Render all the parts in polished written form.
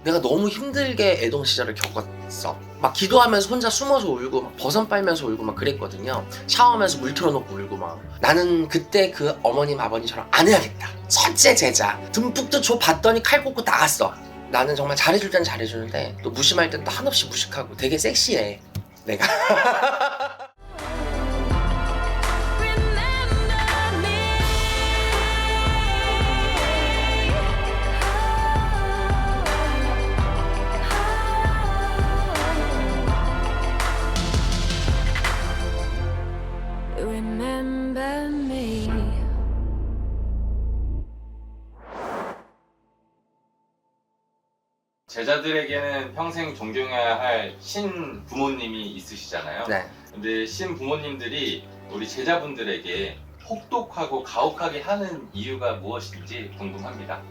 내가 너무 힘들게 애동 시절을 겪었어. 막 기도하면서 혼자 숨어서 울고 막 버선 빨면서 울고 막 그랬거든요. 샤워하면서 물 틀어놓고 울고 막. 나는 그때 그 어머님 아버님처럼 안 해야겠다. 첫째 제자 듬뿍도 줘 봤더니 칼 꽂고 나갔어. 나는 정말 잘해줄 땐 잘해주는데 또 무심할 땐 또 한없이 무식하고 되게 섹시해 내가. Remember me. 제자들에게는 평생 존경해야 할 신 부모님이 있으시잖아요. 네. 근데 신 부모님들이 우리 제자분들에게 혹독하고 가혹하게 하는 이유가 무엇인지 궁금합니다.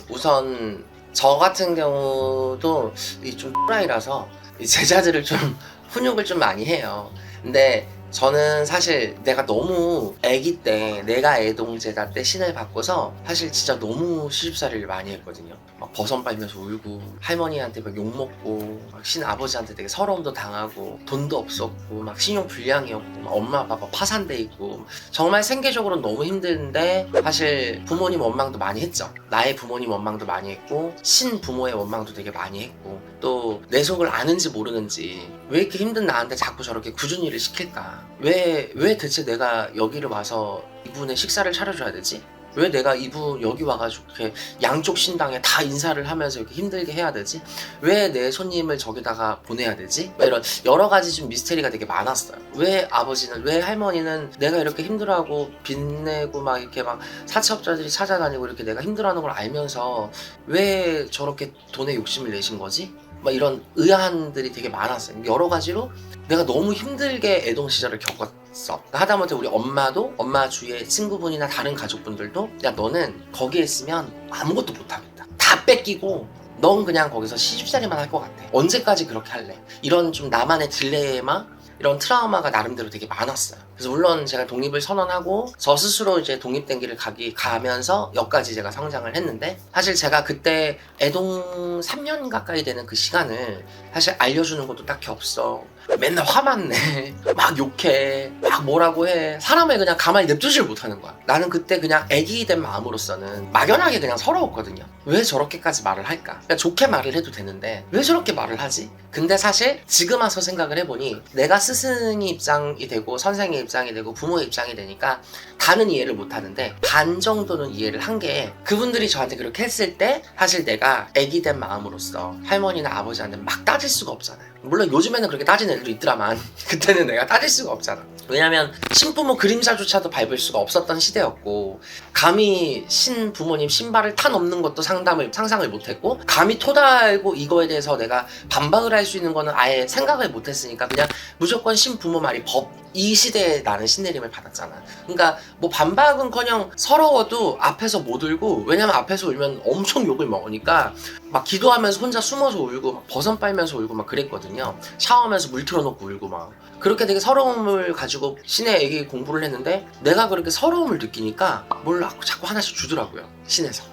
우선 저 같은 경우도 좀 또라이라서 이 제자들을 좀 훈육을 좀 많이 해요. 근데 저는 사실 내가 너무 아기 때 내가 애동제자 때 신을 받고서 사실 진짜 너무 시집살이를 많이 했거든요. 막 버선 빨면서 울고 할머니한테 막 욕먹고 막 신아버지한테 되게 서러움도 당하고 돈도 없었고 막 신용 불량이었고 막 엄마 아빠가 파산돼 있고 정말 생계적으로는 너무 힘든데 사실 부모님 원망도 많이 했죠. 나의 부모님 원망도 많이 했고 신부모의 원망도 되게 많이 했고 또 내 속을 아는지 모르는지 왜 이렇게 힘든 나한테 자꾸 저렇게 굳은 일을 시킬까? 왜 대체 내가 여기를 와서 이분의 식사를 차려줘야 되지? 왜 내가 이분 여기 와가지고 이렇게 양쪽 신당에 다 인사를 하면서 이렇게 힘들게 해야 되지? 왜 내 손님을 저기다가 보내야 되지? 이런 여러 가지 좀 미스테리가 되게 많았어요. 왜 아버지는, 왜 할머니는 내가 이렇게 힘들어하고 빚내고 막 이렇게 막 사채업자들이 찾아다니고 이렇게 내가 힘들어하는 걸 알면서 왜 저렇게 돈에 욕심을 내신 거지? 막 이런 의아함들이 되게 많았어요. 여러 가지로 내가 너무 힘들게 애동 시절을 겪었어. 하다못해 우리 엄마도, 엄마 주위의 친구분이나 다른 가족분들도 야 너는 거기에 있으면 아무것도 못하겠다. 다 뺏기고 넌 그냥 거기서 시집살이만 할 것 같아. 언제까지 그렇게 할래? 이런 좀 나만의 딜레마, 이런 트라우마가 나름대로 되게 많았어요. 그래서 물론 제가 독립을 선언하고 저 스스로 이제 독립된 길을 가면서 여기까지 제가 성장을 했는데 사실 제가 그때 애동 3년 가까이 되는 그 시간을 사실 알려주는 것도 딱히 없어. 맨날 화만 내. 막 욕해. 막 뭐라고 해. 사람을 그냥 가만히 냅두질 못하는 거야. 나는 그때 그냥 애기 된 마음으로서는 막연하게 그냥 서러웠거든요. 왜 저렇게까지 말을 할까? 그러니까 좋게 말을 해도 되는데 왜 저렇게 말을 하지? 근데 사실 지금 와서 생각을 해보니 내가 스승의 입장이 되고 선생의 입장이 되고 부모의 입장이 되니까 다는 이해를 못하는데 반 정도는 이해를 한 게 그분들이 저한테 그렇게 했을 때 사실 내가 애기 된 마음으로서 할머니나 아버지한테 막 따질 수가 없잖아요. 물론 요즘에는 그렇게 따지는 애들도 있더라만 그때는 내가 따질 수가 없잖아. 왜냐면 신부모 그림자조차도 밟을 수가 없었던 시대였고 감히 신부모님 신발을 타 넘는 것도 상상을 못했고 감히 토달고 이거에 대해서 내가 반박을 할 수 있는 거는 아예 생각을 못했으니까 그냥 무조건 신부모 말이 법. 이 시대에 나는 신내림을 받았잖아. 그러니까 뭐 반박은커녕 서러워도 앞에서 못 울고 왜냐면 앞에서 울면 엄청 욕을 먹으니까 막 기도하면서 혼자 숨어서 울고 막 버선 빨면서 울고 막 그랬거든요. 샤워하면서 물 틀어놓고 울고 막 그렇게 되게 서러움을 가지고 신의 얘기 공부를 했는데 내가 그렇게 서러움을 느끼니까 뭘 자꾸 하나씩 주더라고요. 신에서.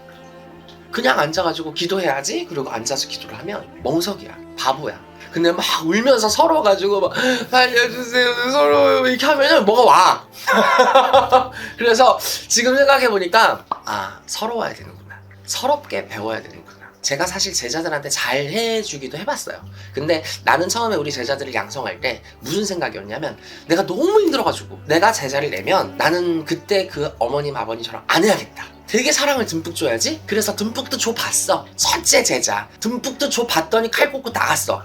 그냥 앉아가지고 기도해야지. 그리고 앉아서 기도를 하면 멍석이야. 바보야. 근데 막 울면서 서러워가지고 막 살려주세요 서러워요 이렇게 하면은 뭐가 와. 그래서 지금 생각해보니까 아 서러워야 되는구나. 서럽게 배워야 되는구나. 제가 사실 제자들한테 잘 해주기도 해봤어요. 근데 나는 처음에 우리 제자들을 양성할 때 무슨 생각이었냐면 내가 너무 힘들어가지고 내가 제자를 내면 나는 그때 그 어머님 아버님처럼 안 해야겠다. 되게 사랑을 듬뿍 줘야지. 그래서 듬뿍도 줘 봤어. 첫째 제자 듬뿍도 줘 봤더니 칼 꽂고 나갔어.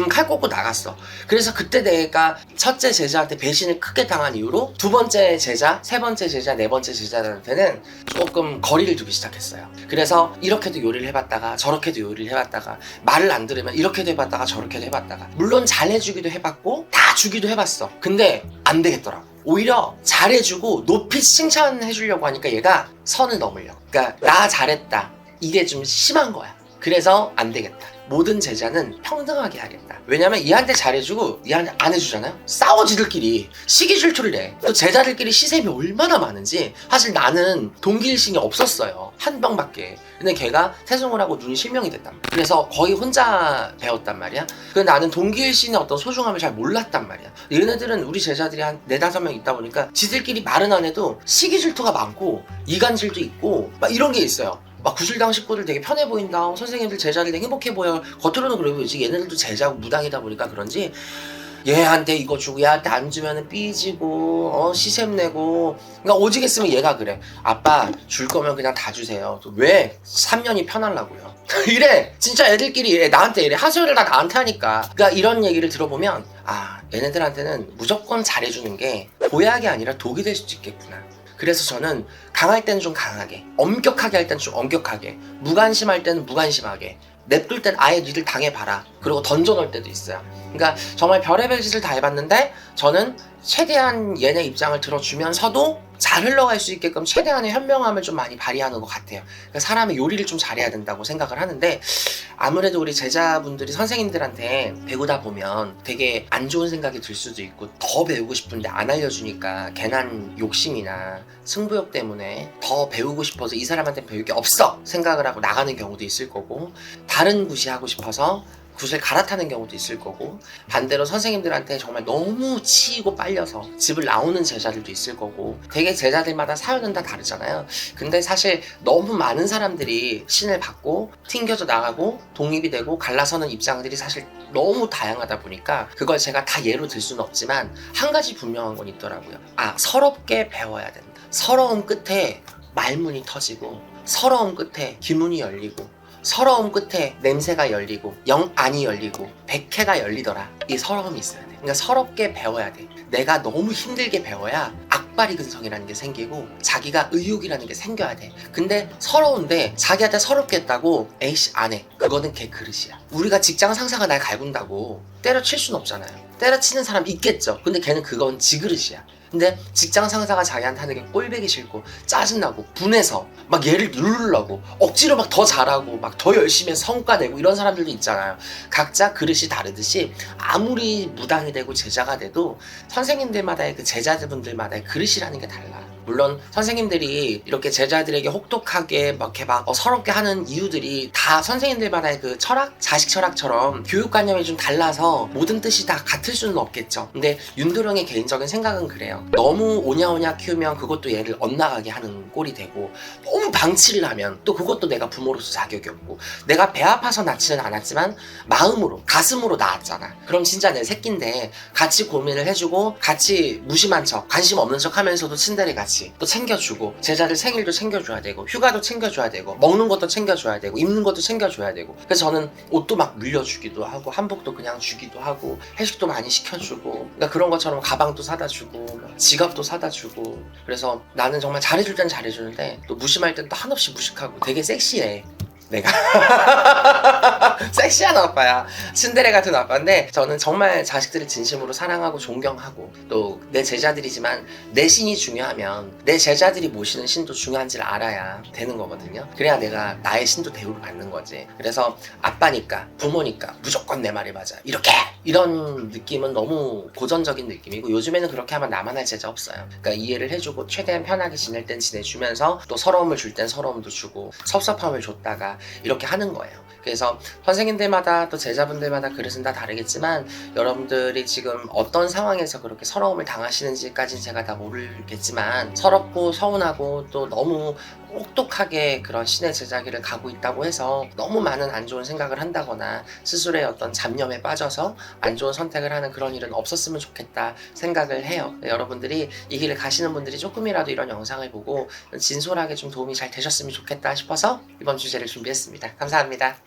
칼 꽂고 나갔어. 그래서 그때 내가 첫째 제자한테 배신을 크게 당한 이후로 두 번째 제자, 세 번째 제자, 네 번째 제자한테는 조금 거리를 두기 시작했어요. 그래서 이렇게도 요리를 해봤다가 저렇게도 요리를 해봤다가 말을 안 들으면 이렇게도 해봤다가 저렇게도 해봤다가 물론 잘해주기도 해봤고 다 주기도 해봤어. 근데 안 되겠더라고. 오히려 잘해주고 높이 칭찬해주려고 하니까 얘가 선을 넘으려고. 그러니까 나 잘했다. 이게 좀 심한 거야. 그래서 안 되겠다. 모든 제자는 평등하게 하겠다. 왜냐면 얘한테 잘해주고 얘한테 안 해주잖아요. 싸워 지들끼리 시기 질투를 해. 또 제자들끼리 시샘이 얼마나 많은지. 사실 나는 동기일신이 없었어요. 한 병밖에. 근데 걔가 태송을 하고 눈이 실명이 됐단 말이야. 그래서 거의 혼자 배웠단 말이야. 근데 나는 동기일신의 어떤 소중함을 잘 몰랐단 말이야. 얘네들은 우리 제자들이 한 4-5명 있다 보니까 지들끼리 말은 안 해도 시기 질투가 많고 이간질도 있고 막 이런 게 있어요. 막 구실당 식구들 되게 편해 보인다. 선생님들 제자들 되게 행복해 보여. 겉으로는 그래 보이지. 얘네들도 제자고 무당이다 보니까 그런지 얘한테 이거 주고 얘한테 안 주면은 삐지고 시샘 내고. 그러니까 오지겠으면 얘가 그래. 아빠 줄 거면 그냥 다 주세요. 왜? 3년이 편하려고요. 이래. 진짜 애들끼리 이래. 나한테 이래. 하소연을 다 나한테 하니까. 그러니까 이런 얘기를 들어보면 얘네들한테는 무조건 잘해주는 게 보약이 아니라 독이 될 수도 있겠구나. 그래서 저는 강할 때는 좀 강하게, 엄격하게 할 때는 좀 엄격하게, 무관심할 때는 무관심하게, 냅둘 땐 아예 니들 당해봐라. 그리고 던져놓을 때도 있어요. 그러니까 정말 별의별 짓을 다 해봤는데 저는 최대한 얘네 입장을 들어주면서도 잘 흘러갈 수 있게끔 최대한의 현명함을 좀 많이 발휘하는 것 같아요. 그러니까 사람의 요리를 좀 잘해야 된다고 생각을 하는데 아무래도 우리 제자분들이 선생님들한테 배우다 보면 되게 안 좋은 생각이 들 수도 있고 더 배우고 싶은데 안 알려주니까 괜한 욕심이나 승부욕 때문에 더 배우고 싶어서 이 사람한테 배울 게 없어 생각을 하고 나가는 경우도 있을 거고 다른 굿이 하고 싶어서 굿을 갈아타는 경우도 있을 거고 반대로 선생님들한테 정말 너무 치이고 빨려서 집을 나오는 제자들도 있을 거고 되게 제자들마다 사연은 다 다르잖아요. 근데 사실 너무 많은 사람들이 신을 받고 튕겨져 나가고 독립이 되고 갈라서는 입장들이 사실 너무 다양하다 보니까 그걸 제가 다 예로 들 수는 없지만 한 가지 분명한 건 있더라고요. 서럽게 배워야 된다. 서러움 끝에 말문이 터지고 서러움 끝에 기문이 열리고 서러움 끝에 냄새가 열리고 영안이 열리고 백해가 열리더라. 이 서러움이 있어야 돼. 그러니까 서럽게 배워야 돼. 내가 너무 힘들게 배워야 악바리 근성이라는 게 생기고 자기가 의욕이라는 게 생겨야 돼. 근데 서러운데 자기한테 서럽게 했다고 에이씨 안 해. 그거는 걔 그릇이야. 우리가 직장 상사가 날 갈군다고 때려칠 순 없잖아요. 때려치는 사람 있겠죠. 근데 걔는 그건 지 그릇이야. 근데 직장 상사가 자기한테 하는 게 꼴보기 싫고 짜증나고 분해서 막 얘를 누르려고 억지로 막 더 잘하고 막 더 열심히 해서 성과 내고 이런 사람들도 있잖아요. 각자 그릇이 다르듯이 아무리 무당이 되고 제자가 돼도 선생님들마다의 그 제자분들마다의 그릇이라는 게 달라. 물론 선생님들이 이렇게 제자들에게 혹독하게 막 이렇게 막 서럽게 하는 이유들이 다 선생님들마다의 그 철학? 자식 철학처럼 교육관념이 좀 달라서 모든 뜻이 다 같을 수는 없겠죠. 근데 윤도령의 개인적인 생각은 그래요. 너무 오냐오냐 키우면 그것도 얘를 엇나가게 하는 꼴이 되고 너무 방치를 하면 또 그것도 내가 부모로서 자격이 없고 내가 배 아파서 낳지는 않았지만 마음으로 가슴으로 낳았잖아. 그럼 진짜 내 새끼인데 같이 고민을 해주고 같이 무심한 척 관심 없는 척 하면서도 친데레 같이 또 챙겨주고 제자들 생일도 챙겨줘야 되고 휴가도 챙겨줘야 되고 먹는 것도 챙겨줘야 되고 입는 것도 챙겨줘야 되고 그래서 저는 옷도 막 물려주기도 하고 한복도 그냥 주기도 하고 회식도 많이 시켜주고 그러니까 그런 것처럼 가방도 사다 주고 지갑도 사다 주고 그래서 나는 정말 잘해줄 땐 잘해주는데 또 무심할 땐 또 한없이 무식하고 되게 섹시해 내가 섹시한 아빠야. 신데레 같은 아빠인데 저는 정말 자식들을 진심으로 사랑하고 존경하고 또 내 제자들이지만 내 신이 중요하면 내 제자들이 모시는 신도 중요한지를 알아야 되는 거거든요. 그래야 내가 나의 신도 대우를 받는 거지. 그래서 아빠니까 부모니까 무조건 내 말이 맞아 이렇게 이런 느낌은 너무 고전적인 느낌이고 요즘에는 그렇게 하면 나만 할 제자 없어요. 그러니까 이해를 해주고 최대한 편하게 지낼 땐 지내주면서 또 서러움을 줄 땐 서러움도 주고 섭섭함을 줬다가 이렇게 하는 거예요. 그래서 선생님들마다 또 제자분들마다 그릇은 다 다르겠지만 여러분들이 지금 어떤 상황에서 그렇게 서러움을 당하시는지까지는 제가 다 모르겠지만 서럽고 서운하고 또 너무 혹독하게 그런 신의 제자기를 가고 있다고 해서 너무 많은 안 좋은 생각을 한다거나 스스로의 어떤 잡념에 빠져서 안 좋은 선택을 하는 그런 일은 없었으면 좋겠다 생각을 해요. 여러분들이 이 길을 가시는 분들이 조금이라도 이런 영상을 보고 진솔하게 좀 도움이 잘 되셨으면 좋겠다 싶어서 이번 주제를 준비했습니다. 감사합니다.